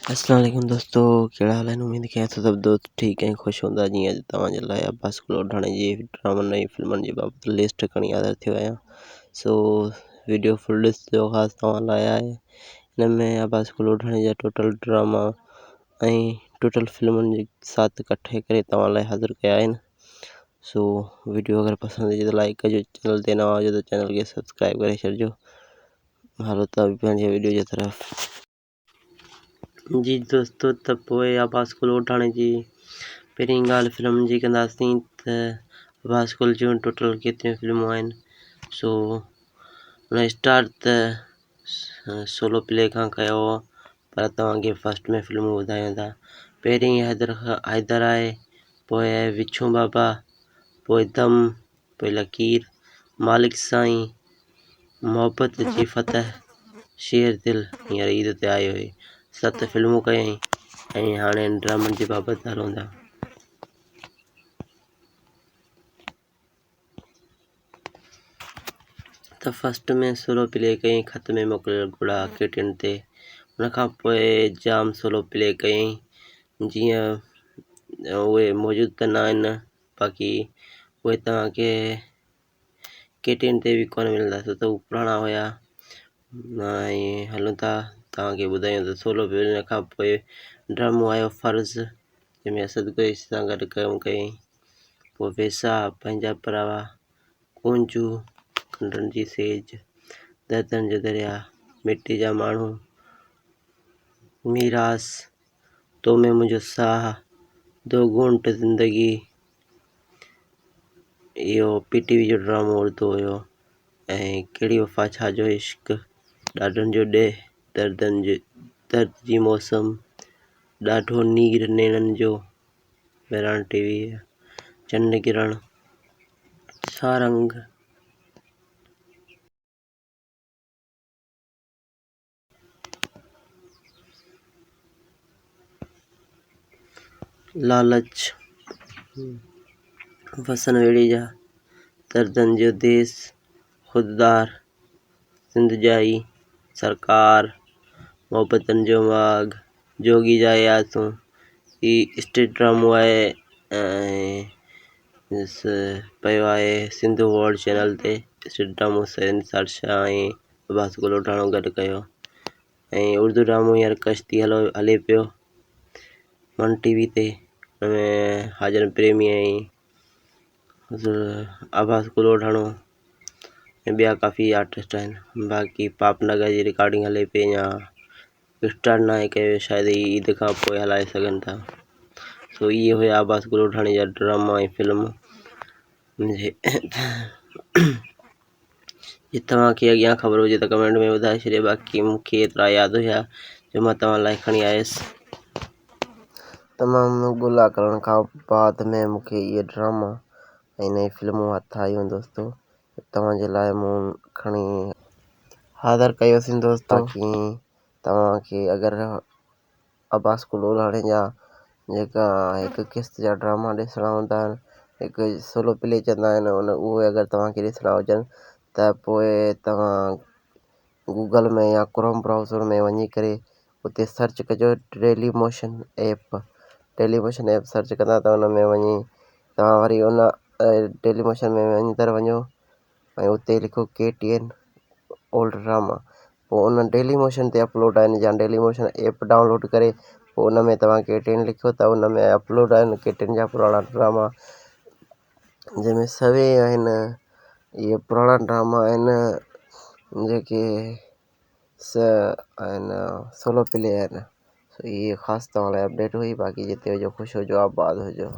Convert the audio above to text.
अस्सलाम वालेकुम दोस्तों, कहिड़ा हाल आहिनि? उमेद कयां थो सभु दोस्त ठीकु ऐं ख़ुशि हूंदा। जीअं अॼु तव्हांजे लाइ अब्बास कुलवठाणी जी ड्रामनि नई फिल्मनि जे बाबति लिस्ट खणी हाज़िर थियो आहियां। सो वीडियो फुल ॾिसिजो, ख़ासि तव्हां लाइ आहे। हिन में अब्बास कुलवठाणी जा टोटल ड्रामा ऐं टोटल फिल्मनि जी 7 कठे करे तव्हां लाइ हाज़िर कया आहिनि। सो वीडियो अगरि पसंदि अचे त लाइक कजो, चैनल ते नवां हुजो त चैनल खे सब्सक्राइब करे छॾिजो। हलो त पंहिंजे वीडियो जी तरफ़। जी दोस्तों, त पोइ अब्बास कुलवठाणी जी पहिरीं ॻाल्हि फिल्म जी कंदासीं त अब्बास कुल जूं टोटल केतिरियूं फिल्मूं आहिनि। सो हुन स्टार्ट त सोलो प्ले खां कयो हो, पर तव्हांखे फस्ट में फिल्मूं ॿुधायूं था। पहिरीं हैदर आहे, पोइ आहे विछूं बाबा, पोइ दम, पोइ लकीर, मालिक साईं, मोहब्बत जी फतह, शेर दिल हींअर ईद ते आयो हुई। 7 फिल्मूं कयईं ऐं हाणे ड्रामनि जे बाबति हलूं था। त फस्ट में सोलो प्ले कयईं ख़त में मोकिलियल घोड़ा केटिन ते। हुन खां पोइ जाम सोलो प्ले कयईं, जीअं उहे मौजूदु त न आहिनि, बाक़ी उहे तव्हांखे केटिन ते बि कोन मिलंदा, छो त उहे पुराणा हुया। ऐं हलूं था तव्हांखे ॿुधायूं त सोलो प्ले खां पोइ ड्रामो आयो फ़र्ज़, जंहिंमें असद कुरैशी सां गॾु कमु कयईं। पोइ वैसा, पंहिंजा परावा, कुंजू, खंडनि जी सेज, दर्दनि जो दरिया, मिटी जा माण्हू, मीरास, तो में मुंहिंजो साह, दो घूंट ज़िंदगी, इहो PTV जो ड्रामो उर्दू हुयो। ऐं कहिड़ी वफ़ा छा जो इश्क, ॾाढनि जो ॾेह, दर्द जी मौसम, ॾाढो नीर नेणनि जो, बहिराण TV, चंड किरण, सारंग, लालच, वसन वेड़ीजा, दर्दनि जो देस, खुददार, सिंध जाई, सरकार, मोहब्बतनि जो बाग़, जोगी जा यासूं। ही स्टेट ड्रामो आहे ऐं पियो आहे सिंधु वर्ल्ड चैनल ते। स्टेट ड्रामो शहंशाह शाह ऐं अब्बास कुलवठाणी गॾु कयो। ऐं उर्दू ड्रामो हींअर कश्ती हले पियो मन TV ते। हुन में हाजन प्रेमी ऐं अब्बास कुलवठाणी ऐं ॿिया काफ़ी आर्टिस्ट आहिनि। बाक़ी पापनगर जी रिकॉर्डिंग हले पई, या स्टार्ट न आहे कयो, शायदि ईद खां पोइ हलाए सघनि था। सो इहे हुया अब्बास कुलवठाणी जा ड्रामा ऐं फिल्म। जे तव्हांखे अॻियां ख़बर हुजे त कमेंट में ॿुधाए छॾियो। बाक़ी मूंखे एतिरा यादि हुया जो मां तव्हां लाइ खणी आयुसि। तमामु ॻोल्हा करण खां बाद में मूंखे इहे ड्रामा ऐं नई फिल्मूं हथ आयूं दोस्तों, तव्हांजे लाइ मूं खणी हाज़िर कयोसीं दोस्तों। बाक़ी तव्हांखे अगरि अब्बास कुलवठाणी जा जेका हिकु क़िस्त जा ड्रामा ॾिसणा हूंदा आहिनि, हिकु सोलो प्ले चवंदा आहिनि, उहे अगरि तव्हांखे ॾिसणा हुजनि त पोइ तव्हां गूगल में या क्रोम ब्राउज़र में वञी करे उते सर्च कजो Dailymotion app. Dailymotion app search कंदा त उन में वञी तव्हां वरी उन डेलीमोशन में अंदरि वञो ऐं उते लिखो KTN ओल्ड ड्रामा। पोइ उन डेलीमोशन ते अपलोड आहिनि, या डेलीमोशन ऐप डाउनलोड करे पोइ उन में तव्हां KTN लिखो त उन में अपलोड आहिनि KTN जा पुराणा ड्रामा, जंहिंमें सभई आहिनि। इहे पुराणा ड्रामा आहिनि जेके आहिनि सोलो प्ले आहिनि। इहे ख़ासि तव्हां लाइ अपडेट हुई। बाक़ी जिते हुजो ख़ुशि हुजो, आबाद हुजो।